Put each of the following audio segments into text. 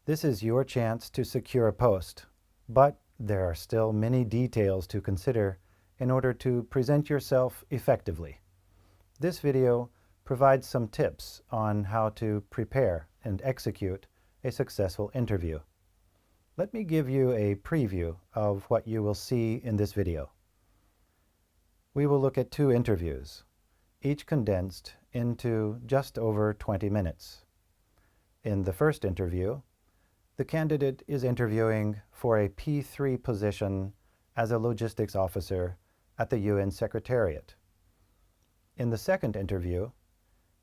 This is your chance to secure a post, but there are still many details to consider in order to present yourself effectively. This video provides some tips on how to prepare and execute a successful interview. Let me give you a preview of what you will see in this video. We will look at 2 interviews, each condensed into just over 20 minutes. In the first interview, the candidate is interviewing for a P3 position as a logistics officer at the UN Secretariat. In the second interview,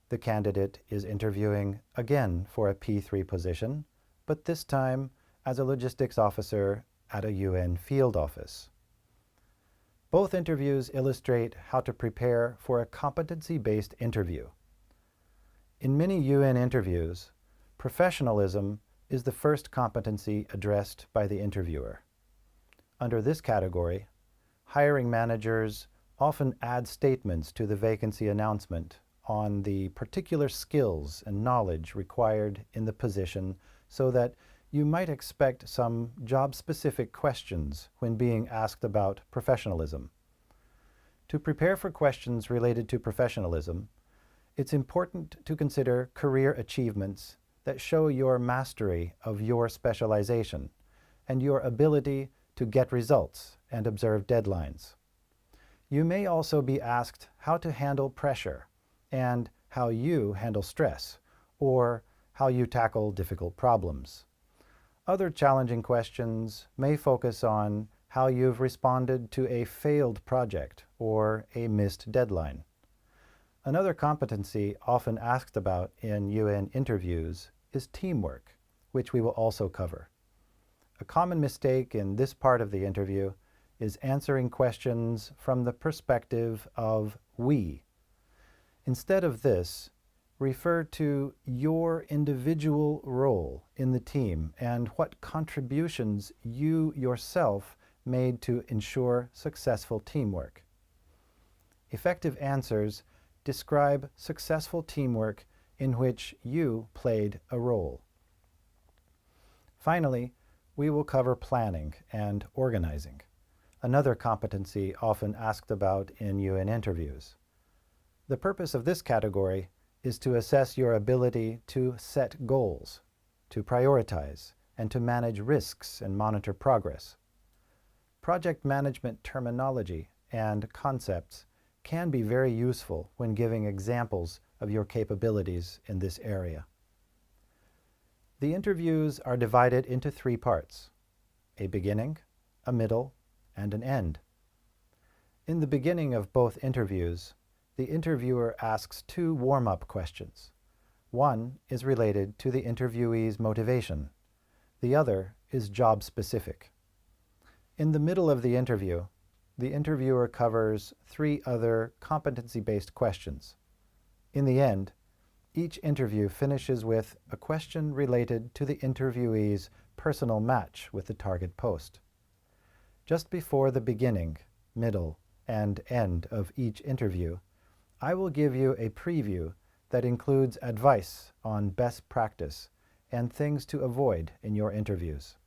the candidate is interviewing again for a P3 position, but this time as a logistics officer at a UN field office. Both interviews illustrate how to prepare for a competency-based interview. In many UN interviews, professionalism is the first competency addressed by the interviewer. Under this category, hiring managers often add statements to the vacancy announcement on the particular skills and knowledge required in the position so that you might expect some job-specific questions when being asked about professionalism. To prepare for questions related to professionalism, it's important to consider career achievements that show your mastery of your specialization and your ability to get results and observe deadlines. You may also be asked how to handle pressure and how you handle stress, or how you tackle difficult problems. Other challenging questions may focus on how you've responded to a failed project or a missed deadline. Another competency often asked about in UN interviews is teamwork, which we will also cover. A common mistake in this part of the interview is answering questions from the perspective of we. Instead of this, refer to your individual role in the team and what contributions you yourself made to ensure successful teamwork. Effective answers describe successful teamwork in which you played a role. Finally, we will cover planning and organizing, another competency often asked about in UN interviews. The purpose of this category is to assess your ability to set goals, to prioritize, and to manage risks and monitor progress. Project management terminology and concepts can be very useful when giving examples of your capabilities in this area. The interviews are divided into 3 parts: a beginning, a middle, and an end. In the beginning of both interviews, the interviewer asks 2 warm-up questions. One is related to the interviewee's motivation. The other is job-specific. In the middle of the interviewer covers 3 other competency-based questions. In the end, each interview finishes with a question related to the interviewee's personal match with the target post. Just before the beginning, middle, and end of each interview, I will give you a preview that includes advice on best practice and things to avoid in your interviews.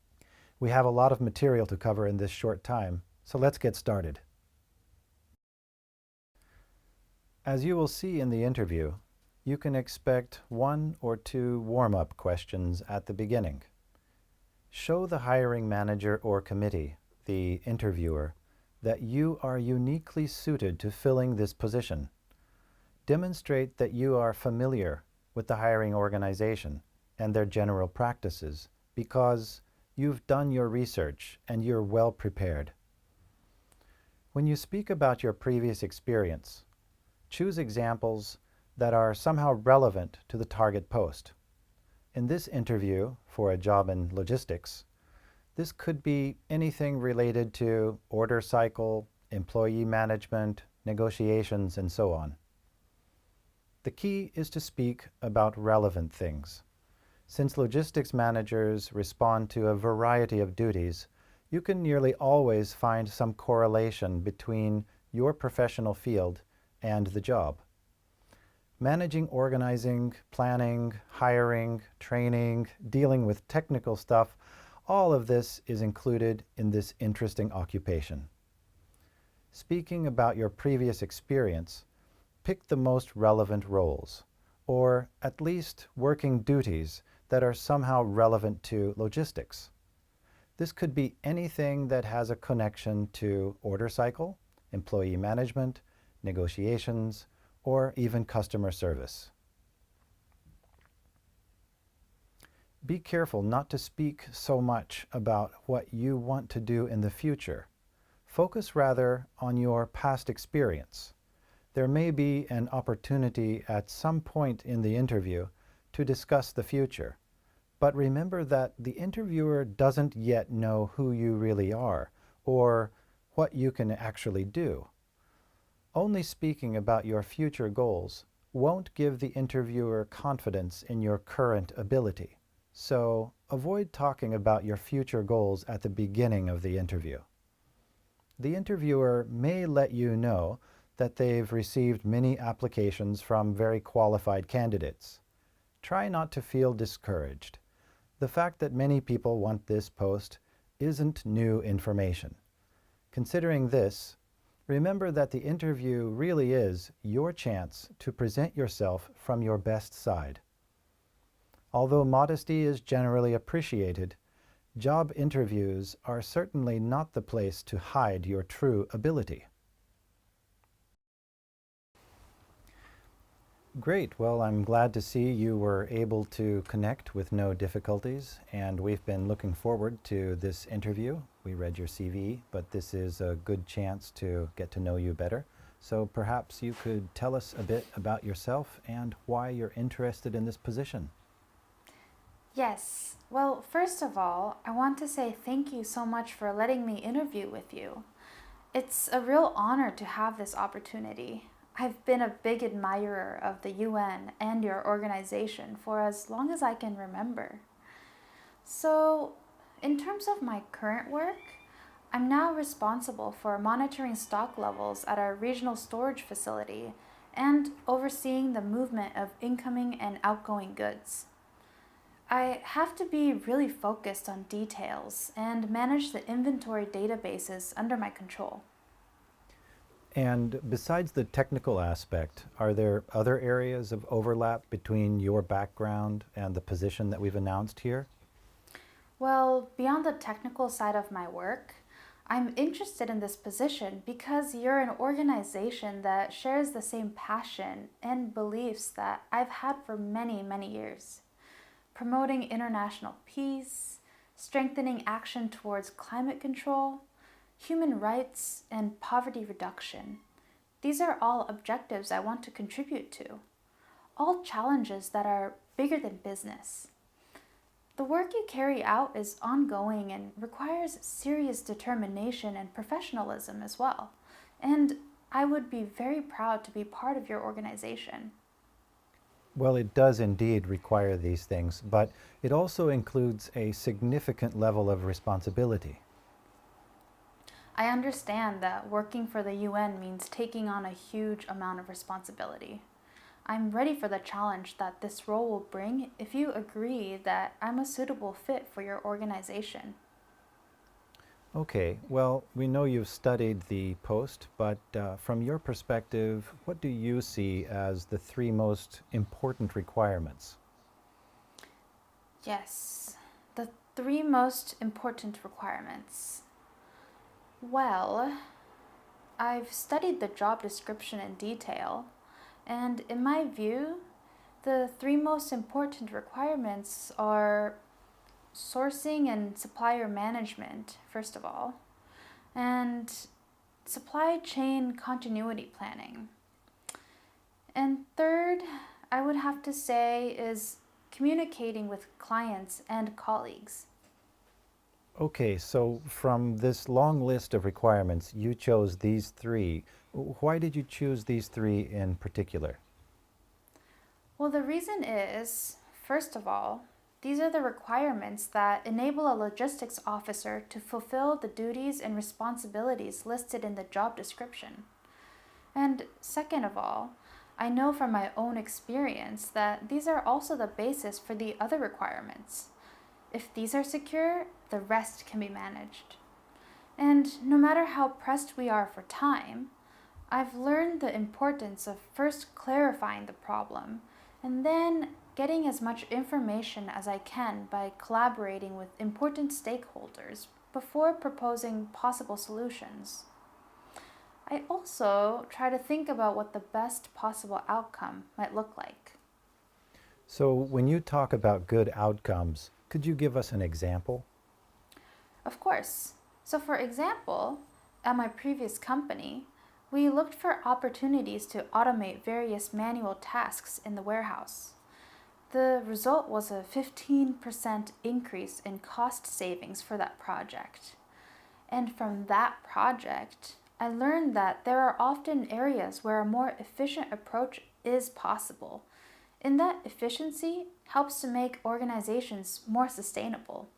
We have a lot of material to cover in this short time, so let's get started. As you will see in the interview, you can expect 1 or 2 warm-up questions at the beginning. Show the hiring manager or committee, the interviewer, that you are uniquely suited to filling this position. Demonstrate that you are familiar with the hiring organization and their general practices because you've done your research and you're well prepared. When you speak about your previous experience, choose examples that are somehow relevant to the target post. In this interview for a job in logistics, this could be anything related to order cycle, employee management, negotiations, and so on. The key is to speak about relevant things. Since logistics managers respond to a variety of duties, you can nearly always find some correlation between your professional field and the job. Managing, organizing, planning, hiring, training, dealing with technical stuff, all of this is included in this interesting occupation. Speaking about your previous experience, pick the most relevant roles, or at least working duties that are somehow relevant to logistics. This could be anything that has a connection to order cycle, employee management, negotiations, or even customer service. Be careful not to speak so much about what you want to do in the future. Focus rather on your past experience. There may be an opportunity at some point in the interview to discuss the future, but remember that the interviewer doesn't yet know who you really are or what you can actually do. Only speaking about your future goals won't give the interviewer confidence in your current ability. So avoid talking about your future goals at the beginning of the interview. The interviewer may let you know that they've received many applications from very qualified candidates. Try not to feel discouraged. The fact that many people want this post isn't new information. Considering this, remember that the interview really is your chance to present yourself from your best side. Although modesty is generally appreciated, job interviews are certainly not the place to hide your true ability. Great. Well, I'm glad to see you were able to connect with no difficulties, and we've been looking forward to this interview. We read your CV, but this is a good chance to get to know you better. So perhaps you could tell us a bit about yourself and why you're interested in this position. Yes. Well, first of all, I want to say thank you so much for letting me interview with you. It's a real honor to have this opportunity. I've been a big admirer of the UN and your organization for as long as I can remember. So, in terms of my current work, I'm now responsible for monitoring stock levels at our regional storage facility and overseeing the movement of incoming and outgoing goods. I have to be really focused on details and manage the inventory databases under my control. And besides the technical aspect, are there other areas of overlap between your background and the position that we've announced here? Well, beyond the technical side of my work, I'm interested in this position because you're an organization that shares the same passion and beliefs that I've had for many, many years. Promoting international peace, strengthening action towards climate control, human rights, and poverty reduction. These are all objectives I want to contribute to, all challenges that are bigger than business. The work you carry out is ongoing and requires serious determination and professionalism as well, and I would be very proud to be part of your organization. Well, it does indeed require these things, but it also includes a significant level of responsibility. I understand that working for the UN means taking on a huge amount of responsibility. I'm ready for the challenge that this role will bring if you agree that I'm a suitable fit for your organization. Okay, well, we know you've studied the post, but from your perspective, what do you see as the three most important requirements? Yes, the three most important requirements. Well, I've studied the job description in detail, and in my view, the three most important requirements are sourcing and supplier management, first of all, and supply chain continuity planning. And third, I would have to say is communicating with clients and colleagues. Okay, so from this long list of requirements, you chose these three. Why did you choose these three in particular? Well, the reason is, first of all, these are the requirements that enable a logistics officer to fulfill the duties and responsibilities listed in the job description. And second of all, I know from my own experience that these are also the basis for the other requirements. If these are secure, the rest can be managed. And no matter how pressed we are for time, I've learned the importance of first clarifying the problem and then getting as much information as I can by collaborating with important stakeholders before proposing possible solutions. I also try to think about what the best possible outcome might look like. So when you talk about good outcomes, could you give us an example? Of course. So for example, at my previous company, we looked for opportunities to automate various manual tasks in the warehouse. The result was a 15% increase in cost savings for that project. And from that project, I learned that there are often areas where a more efficient approach is possible, and that efficiency helps to make organizations more sustainable.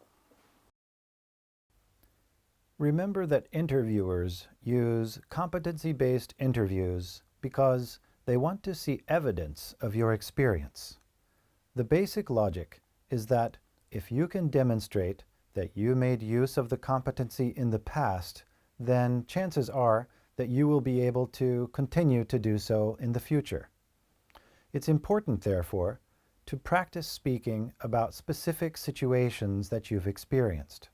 Remember that interviewers use competency-based interviews because they want to see evidence of your experience. The basic logic is that if you can demonstrate that you made use of the competency in the past, then chances are that you will be able to continue to do so in the future. It's important, therefore, to practice speaking about specific situations that you've experienced.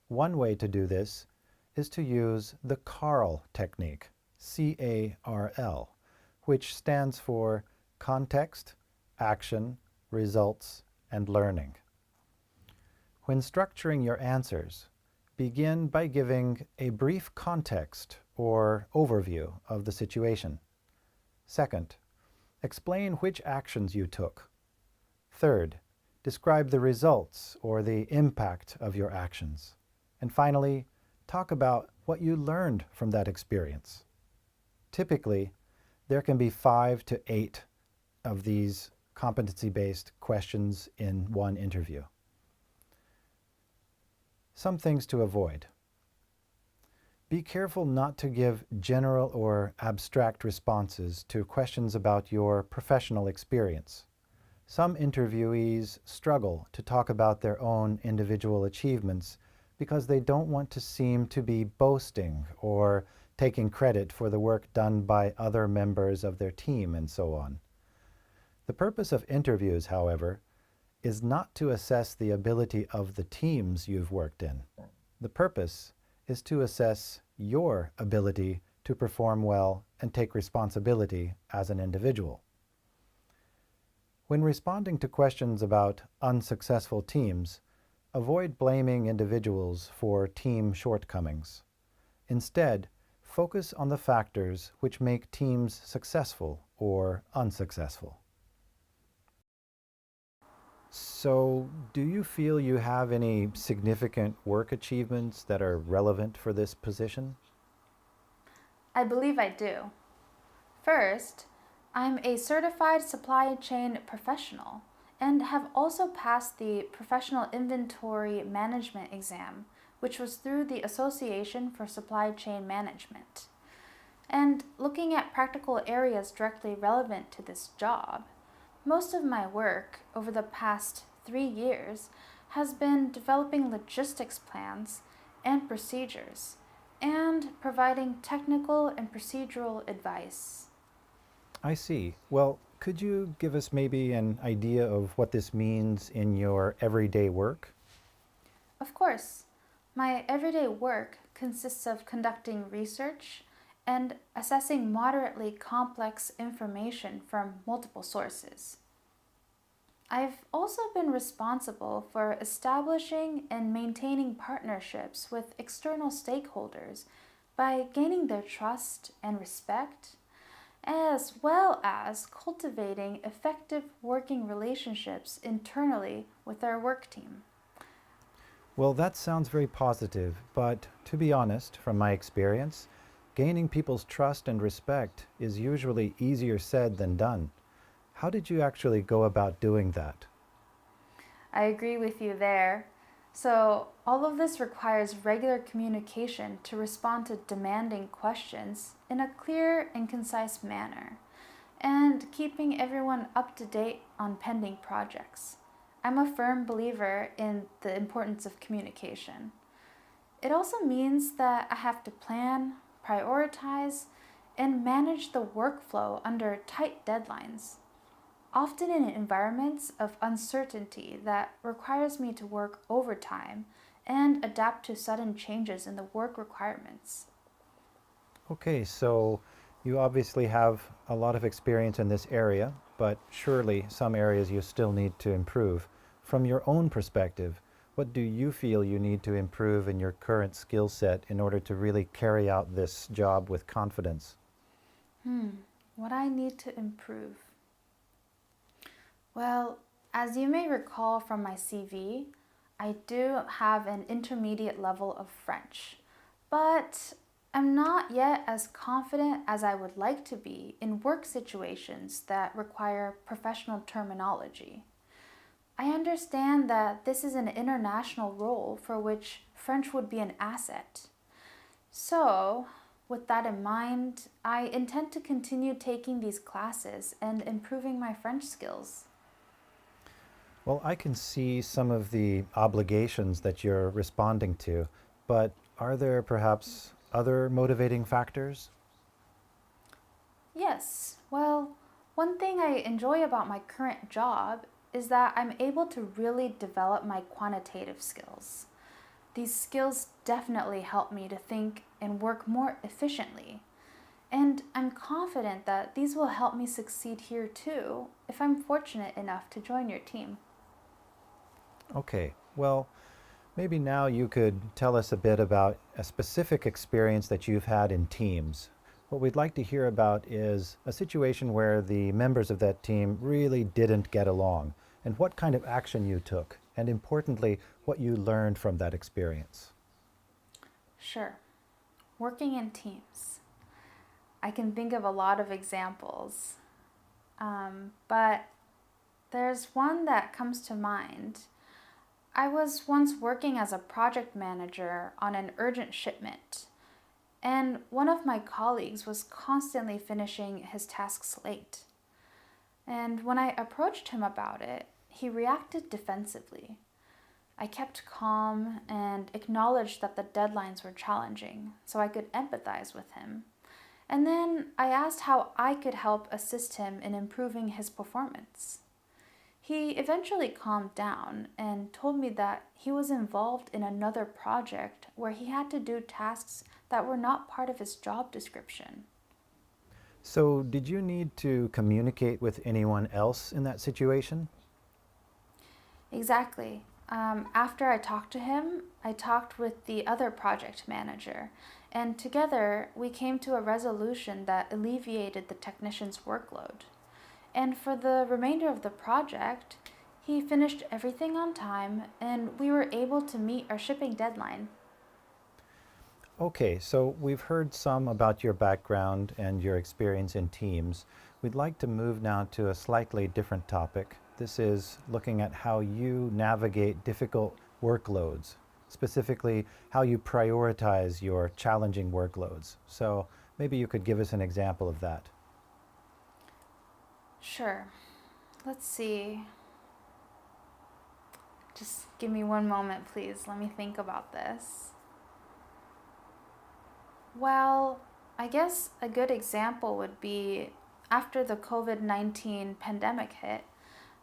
One way to do this is to use the CARL technique, C-A-R-L, which stands for context, action, results, and learning. When structuring your answers, begin by giving a brief context or overview of the situation. Second, explain which actions you took. Third, describe the results or the impact of your actions. And finally, talk about what you learned from that experience. Typically, there can be 5 to 8 of these competency-based questions in one interview. Some things to avoid. Be careful not to give general or abstract responses to questions about your professional experience. Some interviewees struggle to talk about their own individual achievements because they don't want to seem to be boasting or taking credit for the work done by other members of their team and so on. The purpose of interviews, however, is not to assess the ability of the teams you've worked in. The purpose is to assess your ability to perform well and take responsibility as an individual. When responding to questions about unsuccessful teams, avoid blaming individuals for team shortcomings. Instead, focus on the factors which make teams successful or unsuccessful. So, do you feel you have any significant work achievements that are relevant for this position? I believe I do. First, I'm a certified supply chain professional and have also passed the Professional Inventory Management exam, which was through the Association for Supply Chain Management. And looking at practical areas directly relevant to this job, most of my work over the past 3 years has been developing logistics plans and procedures and providing technical and procedural advice. I see. Well, could you give us maybe an idea of what this means in your everyday work? Of course, my everyday work consists of conducting research and assessing moderately complex information from multiple sources. I've also been responsible for establishing and maintaining partnerships with external stakeholders by gaining their trust and respect, as well as cultivating effective working relationships internally with our work team. Well, that sounds very positive, but to be honest, from my experience, gaining people's trust and respect is usually easier said than done. How did you actually go about doing that? I agree with you there. So, all of this requires regular communication to respond to demanding questions in a clear and concise manner. and keeping everyone up to date on pending projects. I'm a firm believer in the importance of communication. It also means that I have to plan, prioritize, and manage the workflow under tight deadlines, often in environments of uncertainty that requires me to work overtime and adapt to sudden changes in the work requirements. Okay, so you obviously have a lot of experience in this area, but surely some areas you still need to improve. From your own perspective, what do you feel you need to improve in your current skill set in order to really carry out this job with confidence? What I need to improve. Well, as you may recall from my CV, I do have an intermediate level of French, but I'm not yet as confident as I would like to be in work situations that require professional terminology. I understand that this is an international role for which French would be an asset. So, with that in mind, I intend to continue taking these classes and improving my French skills. Well, I can see some of the obligations that you're responding to, but are there perhaps other motivating factors? Yes, well, one thing I enjoy about my current job is that I'm able to really develop my quantitative skills. These skills definitely help me to think and work more efficiently. And I'm confident that these will help me succeed here too if I'm fortunate enough to join your team. Okay, well, maybe now you could tell us a bit about a specific experience that you've had in teams. What we'd like to hear about is a situation where the members of that team really didn't get along, and what kind of action you took, and importantly, what you learned from that experience. Sure. Working in teams. I can think of a lot of examples, but there's one that comes to mind. I was once working as a project manager on an urgent shipment, and one of my colleagues was constantly finishing his tasks late. And when I approached him about it, he reacted defensively. I kept calm and acknowledged that the deadlines were challenging, so I could empathize with him. And then I asked how I could help assist him in improving his performance. He eventually calmed down and told me that he was involved in another project where he had to do tasks that were not part of his job description. So, did you need to communicate with anyone else in that situation? Exactly. After I talked to him, I talked with the other project manager, and together we came to a resolution that alleviated the technician's workload. And for the remainder of the project, he finished everything on time and we were able to meet our shipping deadline. Okay, so we've heard some about your background and your experience in teams. We'd like to move now to a slightly different topic. This is looking at how you navigate difficult workloads, specifically how you prioritize your challenging workloads. So maybe you could give us an example of that. Sure. Let's see. Just give me one moment, please. Let me think about this. Well, I guess a good example would be after the COVID-19 pandemic hit,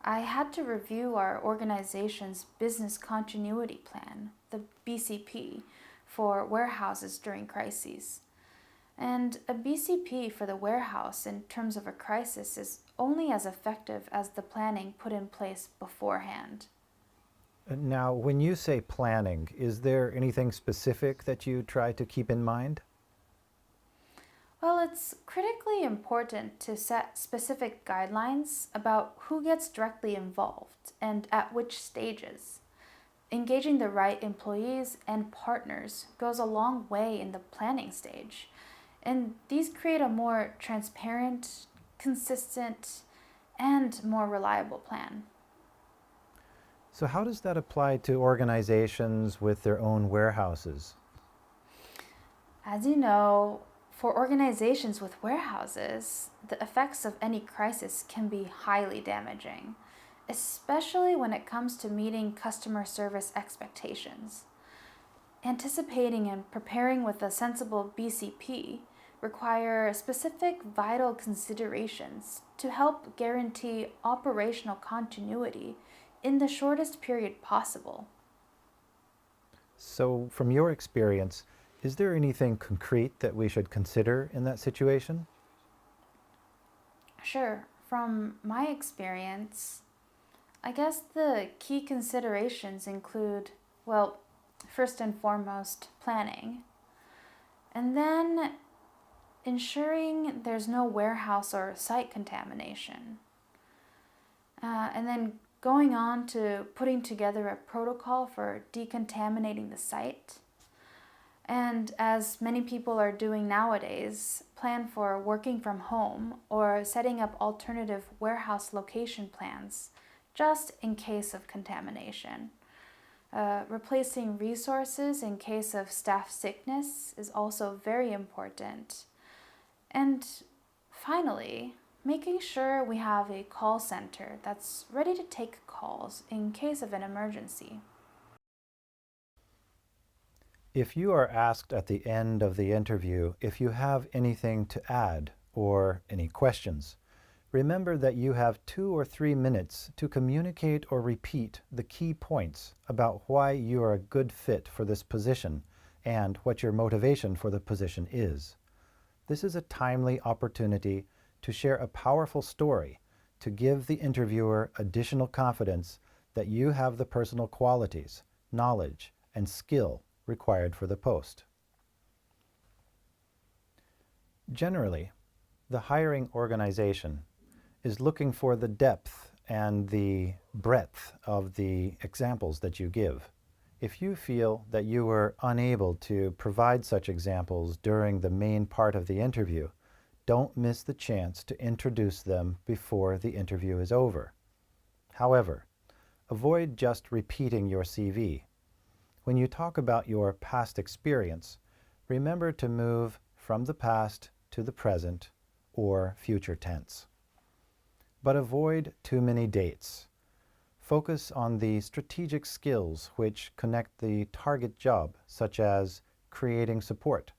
I had to review our organization's business continuity plan, the BCP, for warehouses during crises. And a BCP for the warehouse in terms of a crisis is only as effective as the planning put in place beforehand. Now, when you say planning, is there anything specific that you try to keep in mind? Well, it's critically important to set specific guidelines about who gets directly involved and at which stages. Engaging the right employees and partners goes a long way in the planning stage, and these create a more transparent, consistent, and more reliable plan. So how does that apply to organizations with their own warehouses? As you know, For organizations with warehouses, the effects of any crisis can be highly damaging, especially when it comes to meeting customer service expectations. Anticipating and preparing with a sensible BCP require specific vital considerations to help guarantee operational continuity in the shortest period possible. So, from your experience, is there anything concrete that we should consider in that situation? Sure, from my experience, I guess the key considerations include, well, first and foremost, planning, and then ensuring there's no warehouse or site contamination, and then going on to putting together a protocol for decontaminating the site. And as many people are doing nowadays, plan for working from home or setting up alternative warehouse location plans just in case of contamination. Replacing resources in case of staff sickness is also very important. And finally, making sure we have a call center that's ready to take calls in case of an emergency. If you are asked at the end of the interview if you have anything to add or any questions, remember that you have 2 or 3 minutes to communicate or repeat the key points about why you are a good fit for this position and what your motivation for the position is. This is a timely opportunity to share a powerful story to give the interviewer additional confidence that you have the personal qualities, knowledge, and skill required for the post. Generally, the hiring organization is looking for the depth and the breadth of the examples that you give. If you feel that you were unable to provide such examples during the main part of the interview, don't miss the chance to introduce them before the interview is over. However, avoid just repeating your CV. When you talk about your past experience, remember to move from the past to the present or future tense. But avoid too many dates. Focus on the strategic skills which connect the target job, such as creating support.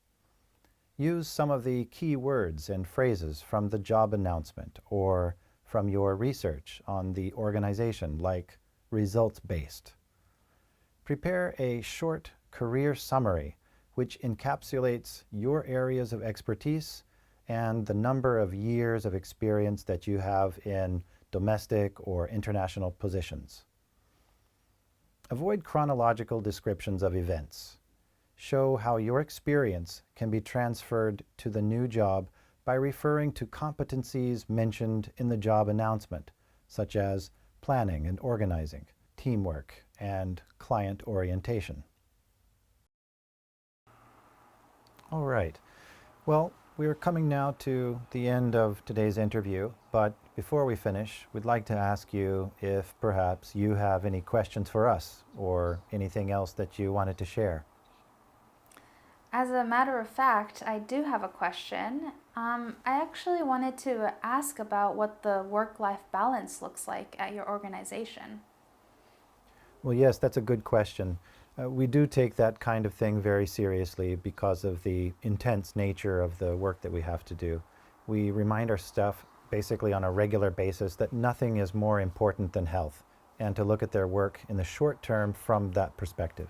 Use some of the key words and phrases from the job announcement or from your research on the organization, like results-based. Prepare a short career summary which encapsulates your areas of expertise and the number of years of experience that you have in domestic or international positions. Avoid chronological descriptions of events. Show how your experience can be transferred to the new job by referring to competencies mentioned in the job announcement, such as planning and organizing, teamwork, and client orientation. All right. Well, we're coming now to the end of today's interview, but before we finish, we'd like to ask you if perhaps you have any questions for us or anything else that you wanted to share. As a matter of fact, I do have a question. I actually wanted to ask about what the work-life balance looks like at your organization. Well, yes, that's a good question. We do take that kind of thing very seriously because of the intense nature of the work that we have to do. We remind our staff basically on a regular basis that nothing is more important than health, and to look at their work in the short term from that perspective.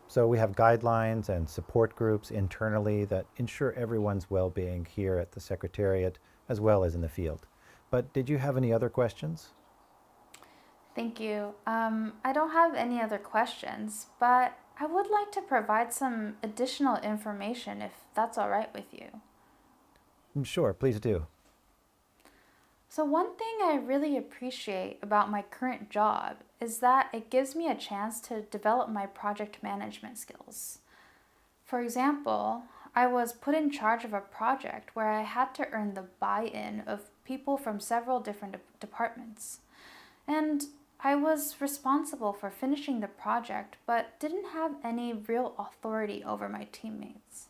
So we have guidelines and support groups internally that ensure everyone's well-being here at the Secretariat as well as in the field. But did you have any other questions? Thank you. I don't have any other questions, but I would like to provide some additional information if that's all right with you. Sure, please do. So one thing I really appreciate about my current job is that it gives me a chance to develop my project management skills. For example, I was put in charge of a project where I had to earn the buy-in of people from several different departments. And I was responsible for finishing the project, but didn't have any real authority over my teammates.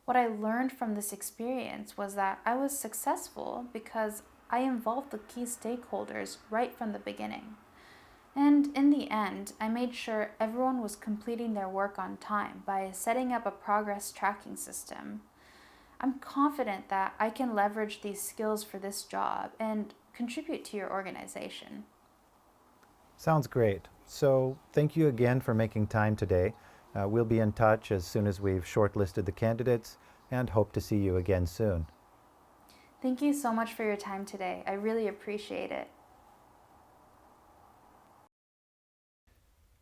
What I learned from this experience was that I was successful because I involved the key stakeholders right from the beginning. And in the end, I made sure everyone was completing their work on time by setting up a progress tracking system. I'm confident that I can leverage these skills for this job and contribute to your organization. Sounds great. So thank you again for making time today. We'll be in touch as soon as we've shortlisted the candidates and hope to see you again soon. Thank you so much for your time today. I really appreciate it.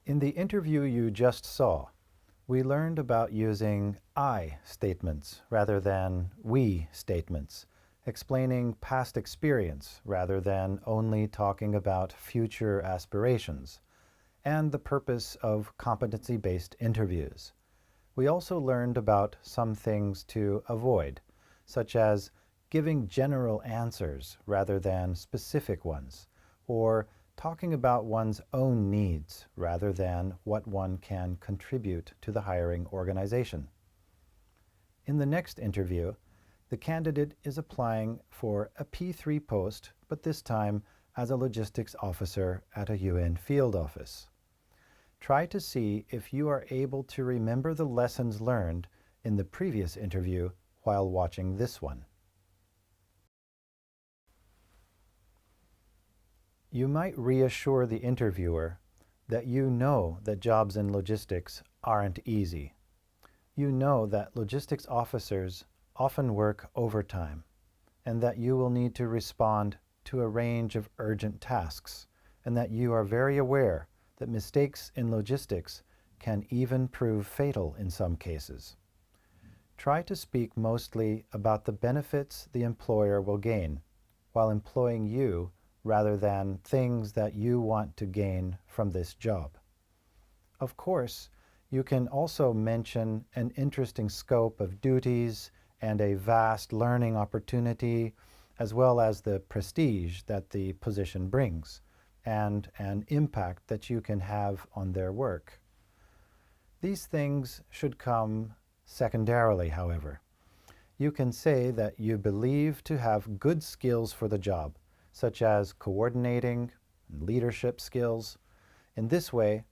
In the interview you just saw, we learned about using I statements rather than we statements, explaining past experience rather than only talking about future aspirations, and the purpose of competency-based interviews. We also learned about some things to avoid, such as giving general answers rather than specific ones, or talking about one's own needs rather than what one can contribute to the hiring organization. In the next interview, the candidate is applying for a P3 post, but this time as a logistics officer at a UN field office. Try to see if you are able to remember the lessons learned in the previous interview while watching this one. You might reassure the interviewer that you know that jobs in logistics aren't easy. You know that logistics officers often work overtime, and that you will need to respond to a range of urgent tasks, and that you are very aware that mistakes in logistics can even prove fatal in some cases. Try to speak mostly about the benefits the employer will gain while employing you rather than things that you want to gain from this job. Of course, you can also mention an interesting scope of duties and a vast learning opportunity, as well as the prestige that the position brings and an impact that you can have on their work. These things should come secondarily, however. You can say that you believe to have good skills for the job, such as coordinating and leadership skills. In this way,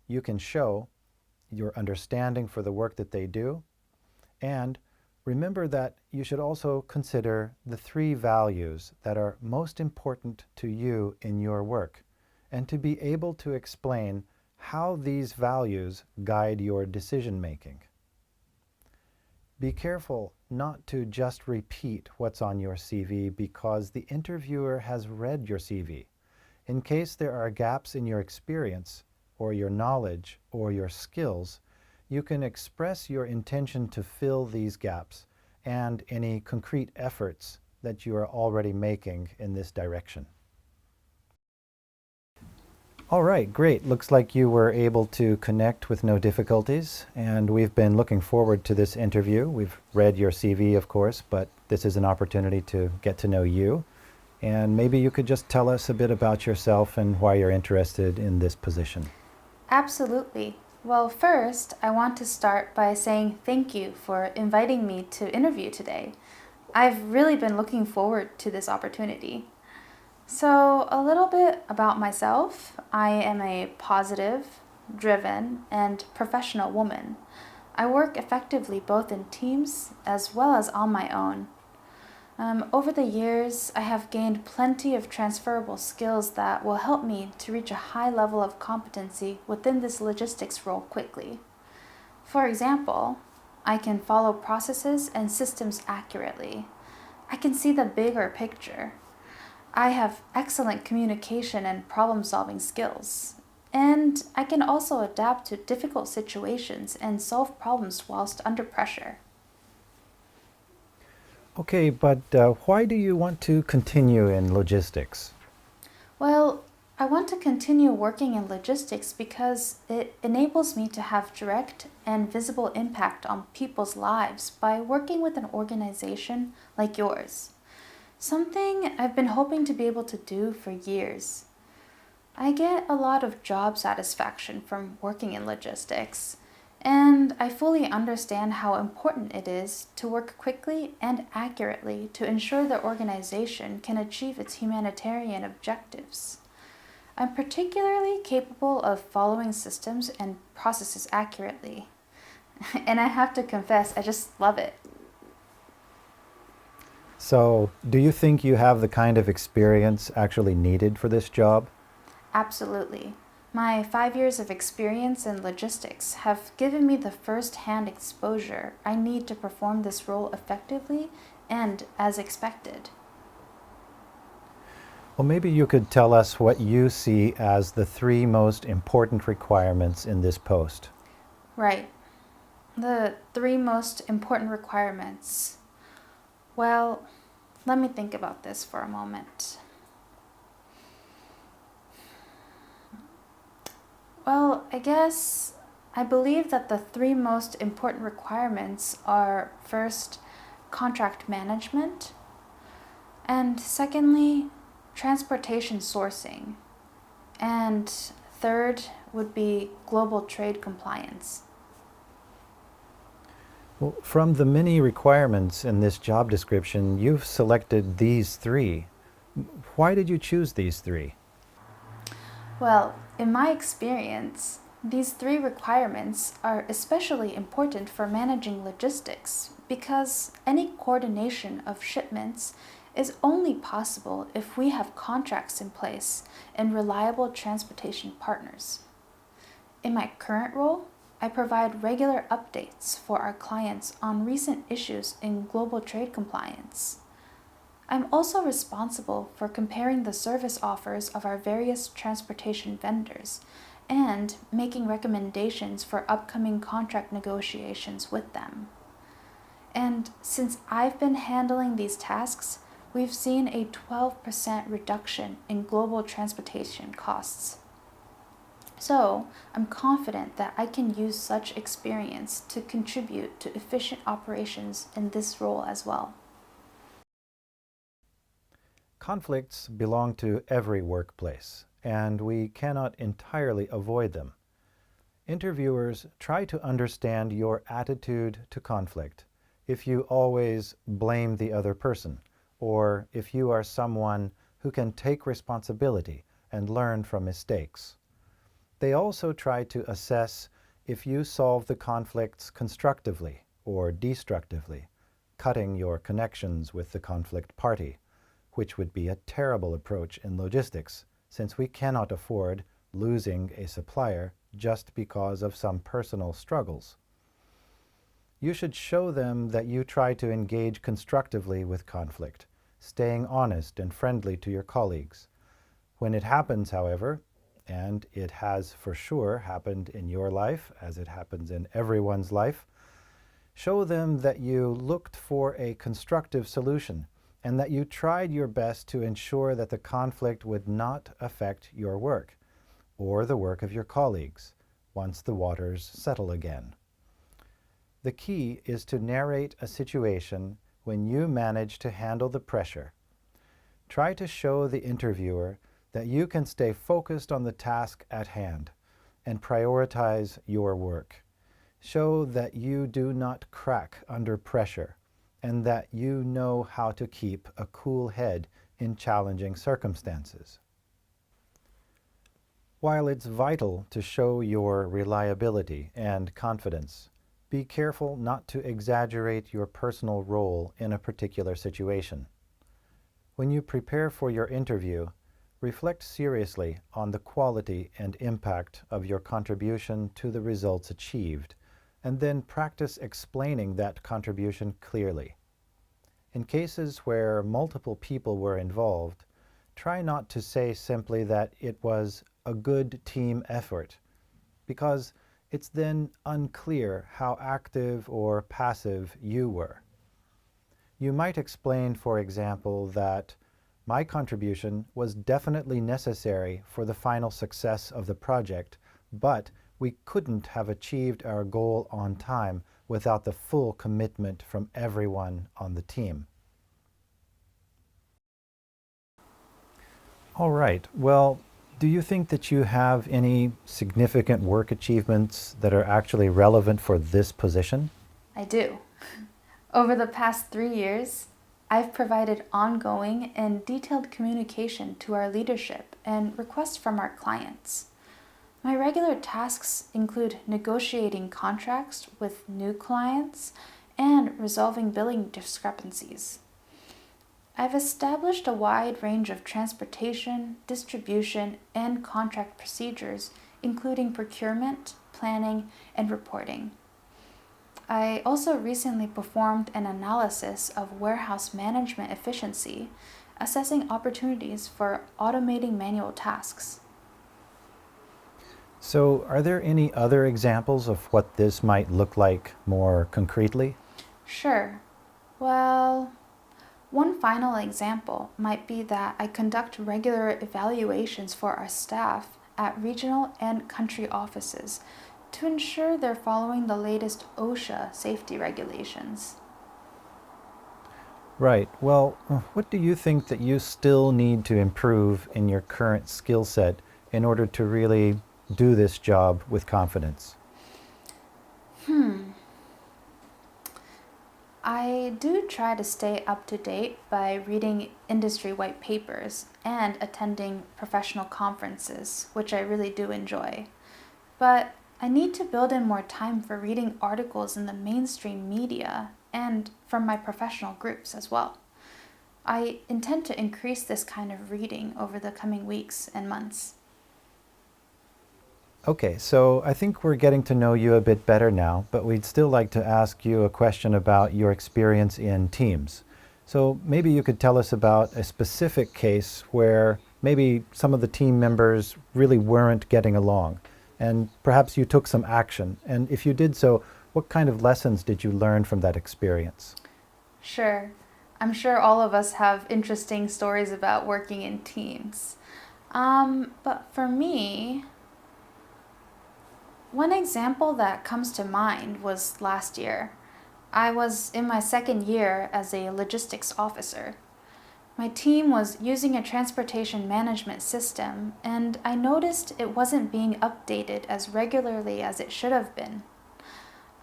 you can show your understanding for the work that they do, and remember that you should also consider the 3 values that are most important to you in your work, and to be able to explain how these values guide your decision-making. Be careful not to just repeat what's on your CV because the interviewer has read your CV. In case there are gaps in your experience, or your knowledge, or your skills, you can express your intention to fill these gaps and any concrete efforts that you are already making in this direction. All right, great. Looks like you were able to connect with no difficulties, and we've been looking forward to this interview. We've read your CV, of course, but this is an opportunity to get to know you. And maybe you could just tell us a bit about yourself and why you're interested in this position. Absolutely. Well, first, I want to start by saying thank you for inviting me to interview today. I've really been looking forward to this opportunity. So, a little bit about myself. I am a positive, driven, and professional woman. I work effectively both in teams as well as on my own. Over the years, I have gained plenty of transferable skills that will help me to reach a high level of competency within this logistics role quickly. For example, I can follow processes and systems accurately. I can see the bigger picture. I have excellent communication and problem-solving skills. And I can also adapt to difficult situations and solve problems whilst under pressure. Okay, but why do you want to continue in logistics? Well, I want to continue working in logistics because it enables me to have direct and visible impact on people's lives by working with an organization like yours. Something I've been hoping to be able to do for years. I get a lot of job satisfaction from working in logistics, And I fully understand how important it is to work quickly and accurately to ensure the organization can achieve its humanitarian objectives. I'm particularly capable of following systems and processes accurately. And I have to confess, I just love it. So, do you think you have the kind of experience actually needed for this job? Absolutely. My 5 years of experience in logistics have given me the first-hand exposure I need to perform this role effectively and as expected. Well, maybe you could tell us what you see as the 3 most important requirements in this post. Right. The 3 most important requirements. Well, let me think about this for a moment. Well, I believe that the 3 most important requirements are first, contract management, and secondly, transportation sourcing, and third would be global trade compliance. Well, from the many requirements in this job description, you've selected these 3. Why did you choose these 3? Well, in my experience, these 3 requirements are especially important for managing logistics because any coordination of shipments is only possible if we have contracts in place and reliable transportation partners. In my current role, I provide regular updates for our clients on recent issues in global trade compliance. I'm also responsible for comparing the service offers of our various transportation vendors and making recommendations for upcoming contract negotiations with them. And since I've been handling these tasks, we've seen a 12% reduction in global transportation costs. So, I'm confident that I can use such experience to contribute to efficient operations in this role as well. Conflicts belong to every workplace, and we cannot entirely avoid them. Interviewers try to understand your attitude to conflict if you always blame the other person, or if you are someone who can take responsibility and learn from mistakes. They also try to assess if you solve the conflicts constructively or destructively, cutting your connections with the conflict party, which would be a terrible approach in logistics, since we cannot afford losing a supplier just because of some personal struggles. You should show them that you try to engage constructively with conflict, staying honest and friendly to your colleagues. When it happens, however, and it has for sure happened in your life, as it happens in everyone's life, show them that you looked for a constructive solution and that you tried your best to ensure that the conflict would not affect your work or the work of your colleagues once the waters settle again. The key is to narrate a situation when you manage to handle the pressure. Try to show the interviewer that you can stay focused on the task at hand and prioritize your work. Show that you do not crack under pressure and that you know how to keep a cool head in challenging circumstances. While it's vital to show your reliability and confidence, be careful not to exaggerate your personal role in a particular situation. When you prepare for your interview, reflect seriously on the quality and impact of your contribution to the results achieved, and then practice explaining that contribution clearly. In cases where multiple people were involved, try not to say simply that it was a good team effort, because it's then unclear how active or passive you were. You might explain, for example, that my contribution was definitely necessary for the final success of the project, but we couldn't have achieved our goal on time without the full commitment from everyone on the team. All right, well, do you think that you have any significant work achievements that are actually relevant for this position? I do. Over the past 3 years, I've provided ongoing and detailed communication to our leadership and requests from our clients. My regular tasks include negotiating contracts with new clients and resolving billing discrepancies. I've established a wide range of transportation, distribution, and contract procedures, including procurement, planning, and reporting. I also recently performed an analysis of warehouse management efficiency, assessing opportunities for automating manual tasks. So, are there any other examples of what this might look like more concretely? Sure. Well, one final example might be that I conduct regular evaluations for our staff at regional and country offices to ensure they're following the latest OSHA safety regulations. Right. Well, what do you think that you still need to improve in your current skill set in order to really do this job with confidence? I do try to stay up to date by reading industry white papers and attending professional conferences, which I really do enjoy. But I need to build in more time for reading articles in the mainstream media and from my professional groups as well. I intend to increase this kind of reading over the coming weeks and months. Okay, so I think we're getting to know you a bit better now, but we'd still like to ask you a question about your experience in teams. So maybe you could tell us about a specific case where maybe some of the team members really weren't getting along, and perhaps you took some action. And if you did so, what kind of lessons did you learn from that experience? Sure. I'm sure all of us have interesting stories about working in teams. But for me, one example that comes to mind was last year. I was in my second year as a logistics officer. My team was using a transportation management system, and I noticed it wasn't being updated as regularly as it should have been.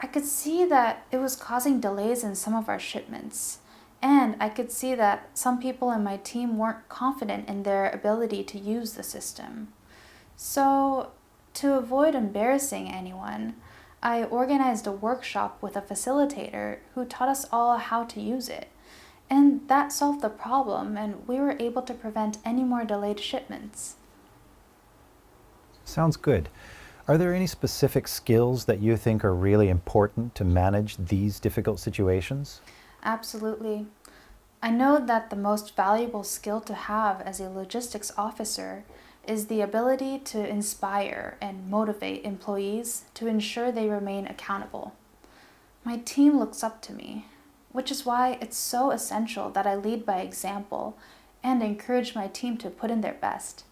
I could see that it was causing delays in some of our shipments, and I could see that some people in my team weren't confident in their ability to use the system. So, to avoid embarrassing anyone, I organized a workshop with a facilitator who taught us all how to use it. And that solved the problem, and we were able to prevent any more delayed shipments. Sounds good. Are there any specific skills that you think are really important to manage these difficult situations? Absolutely. I know that the most valuable skill to have as a logistics officer is the ability to inspire and motivate employees to ensure they remain accountable. My team looks up to me, which is why it's so essential that I lead by example and encourage my team to put in their best.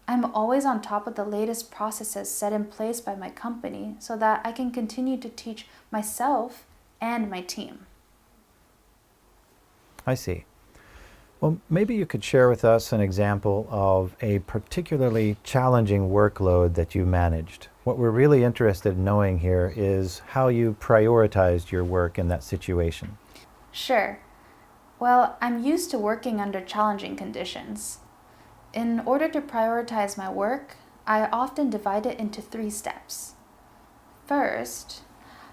I'm always on top of the latest processes set in place by my company so that I can continue to teach myself and my team. I see. Well, maybe you could share with us an example of a particularly challenging workload that you managed. What we're really interested in knowing here is how you prioritized your work in that situation. Sure. Well, I'm used to working under challenging conditions. In order to prioritize my work, I often divide it into 3 steps. First,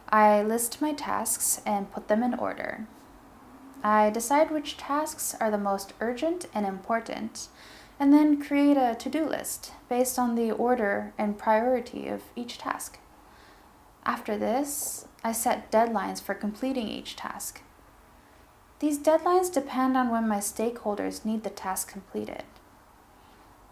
I list my tasks and put them in order. I decide which tasks are the most urgent and important, and then create a to-do list based on the order and priority of each task. After this, I set deadlines for completing each task. These deadlines depend on when my stakeholders need the task completed.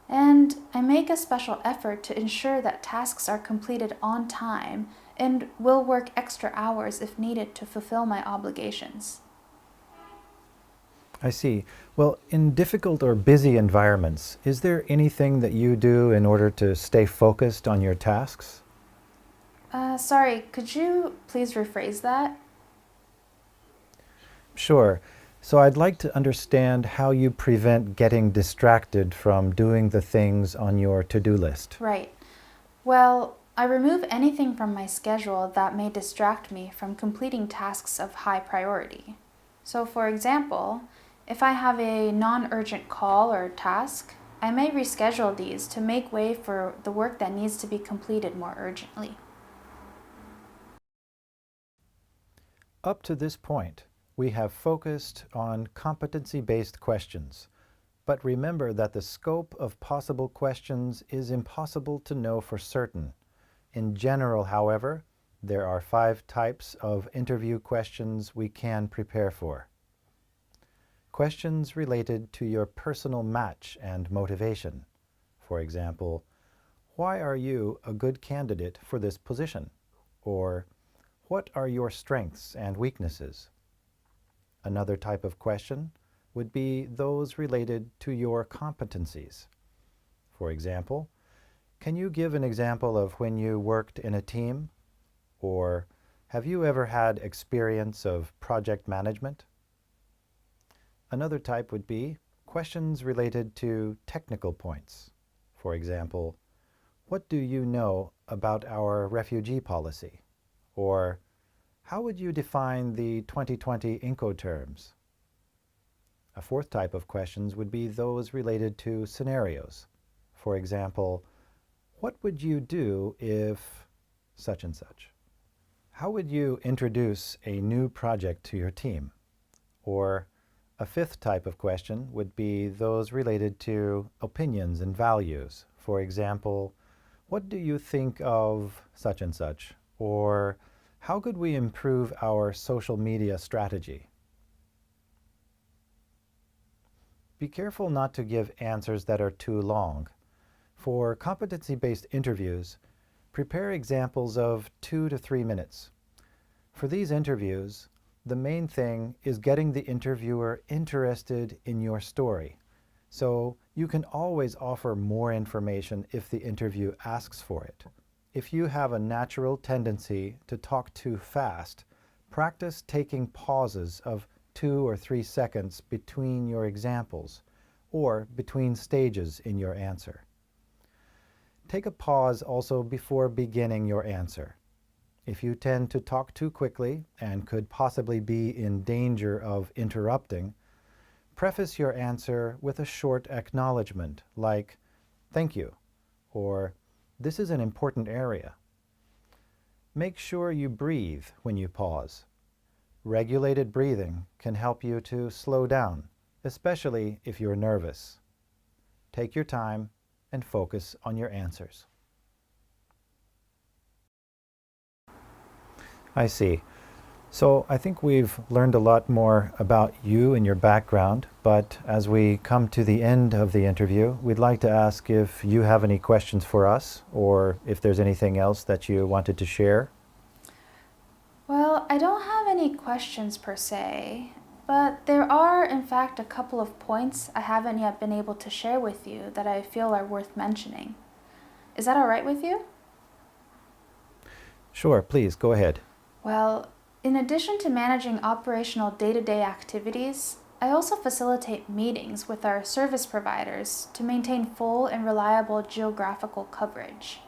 And I make a special effort to ensure that tasks are completed on time and will work extra hours if needed to fulfill my obligations. I see. Well, in difficult or busy environments, is there anything that you do in order to stay focused on your tasks? Sorry, could you please rephrase that? Sure. So I'd like to understand how you prevent getting distracted from doing the things on your to-do list. Right. Well, I remove anything from my schedule that may distract me from completing tasks of high priority. So, for example, if I have a non-urgent call or task, I may reschedule these to make way for the work that needs to be completed more urgently. Up to this point, we have focused on competency-based questions. But remember that the scope of possible questions is impossible to know for certain. In general, however, there are 5 types of interview questions we can prepare for. Questions related to your personal match and motivation. For example, why are you a good candidate for this position? Or, what are your strengths and weaknesses? Another type of question would be those related to your competencies. For example, can you give an example of when you worked in a team? Or, have you ever had experience of project management? Another type would be questions related to technical points. For example, what do you know about our refugee policy? Or, how would you define the 2020 Incoterms? A fourth type of questions would be those related to scenarios. For example, what would you do if such and such? How would you introduce a new project to your team? Or a fifth type of question would be those related to opinions and values. For example, what do you think of such and such? Or how could we improve our social media strategy? Be careful not to give answers that are too long. For competency-based interviews, prepare examples of 2 to 3 minutes. For these interviews, the main thing is getting the interviewer interested in your story. So you can always offer more information if the interview asks for it. If you have a natural tendency to talk too fast, practice taking pauses of 2 or 3 seconds between your examples or between stages in your answer. Take a pause also before beginning your answer. If you tend to talk too quickly and could possibly be in danger of interrupting, preface your answer with a short acknowledgement like, "Thank you," or "This is an important area." Make sure you breathe when you pause. Regulated breathing can help you to slow down, especially if you're nervous. Take your time and focus on your answers. I see. So I think we've learned a lot more about you and your background, but as we come to the end of the interview, we'd like to ask if you have any questions for us or if there's anything else that you wanted to share. Well, I don't have any questions per se, but there are in fact a couple of points I haven't yet been able to share with you that I feel are worth mentioning. Is that all right with you? Sure, please, go ahead. Well, in addition to managing operational day-to-day activities, I also facilitate meetings with our service providers to maintain full and reliable geographical coverage.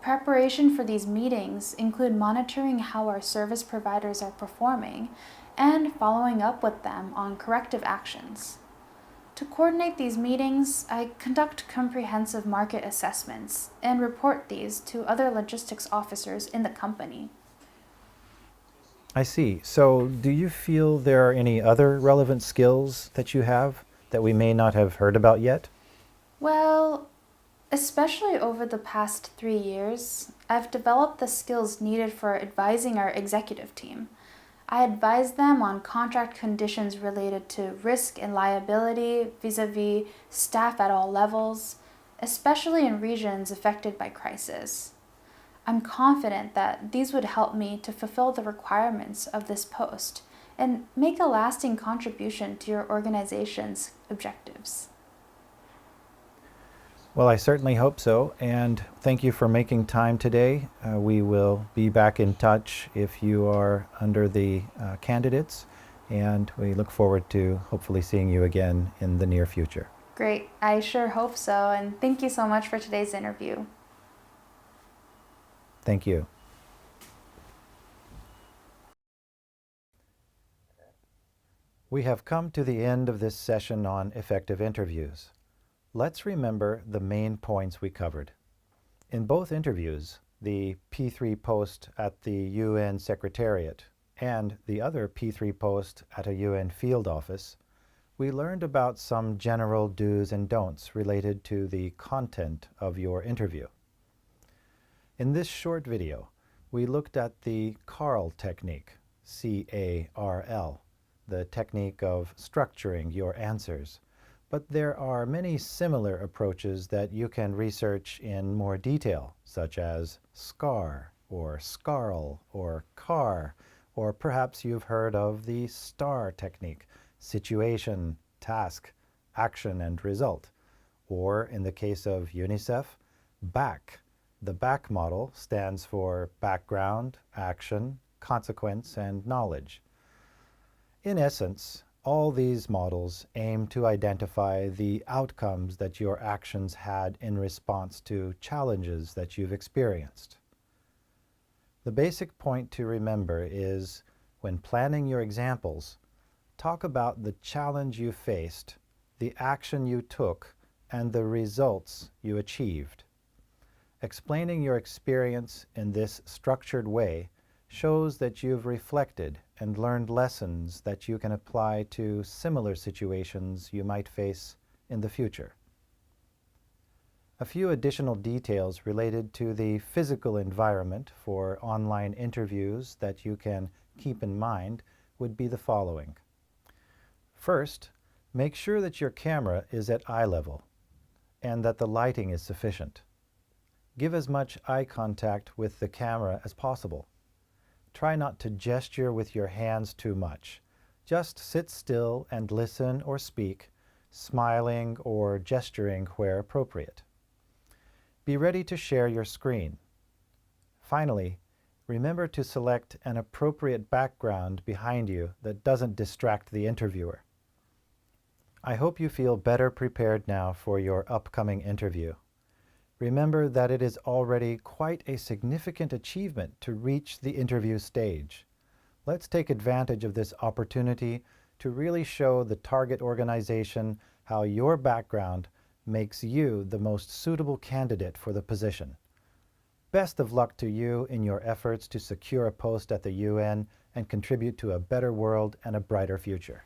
Preparation for these meetings include monitoring how our service providers are performing and following up with them on corrective actions. To coordinate these meetings, I conduct comprehensive market assessments and report these to other logistics officers in the company. I see. So do you feel there are any other relevant skills that you have that we may not have heard about yet? Well, especially over the past 3 years, I've developed the skills needed for advising our executive team. I advise them on contract conditions related to risk and liability vis-a-vis staff at all levels, especially in regions affected by crisis. I'm confident that these would help me to fulfill the requirements of this post and make a lasting contribution to your organization's objectives. Well, I certainly hope so, and thank you for making time today. We will be back in touch if you are under the candidates, and we look forward to hopefully seeing you again in the near future. Great. I sure hope so, and thank you so much for today's interview. Thank you. We have come to the end of this session on effective interviews. Let's remember the main points we covered. In both interviews, the P3 post at the UN Secretariat and the other P3 post at a UN field office, we learned about some general do's and don'ts related to the content of your interview. In this short video, we looked at the CARL technique, C-A-R-L, the technique of structuring your answers. But there are many similar approaches that you can research in more detail, such as SCAR, or SCARL, or CAR, or perhaps you've heard of the STAR technique, situation, task, action, and result. Or in the case of UNICEF, BAC. The BAC model stands for background, action, consequence, and knowledge. In essence, all these models aim to identify the outcomes that your actions had in response to challenges that you've experienced. The basic point to remember is, when planning your examples, talk about the challenge you faced, the action you took, and the results you achieved. Explaining your experience in this structured way shows that you've reflected and learned lessons that you can apply to similar situations you might face in the future. A few additional details related to the physical environment for online interviews that you can keep in mind would be the following. First, make sure that your camera is at eye level and that the lighting is sufficient. Give as much eye contact with the camera as possible. Try not to gesture with your hands too much. Just sit still and listen or speak, smiling or gesturing where appropriate. Be ready to share your screen. Finally, remember to select an appropriate background behind you that doesn't distract the interviewer. I hope you feel better prepared now for your upcoming interview. Remember that it is already quite a significant achievement to reach the interview stage. Let's take advantage of this opportunity to really show the target organization how your background makes you the most suitable candidate for the position. Best of luck to you in your efforts to secure a post at the UN and contribute to a better world and a brighter future.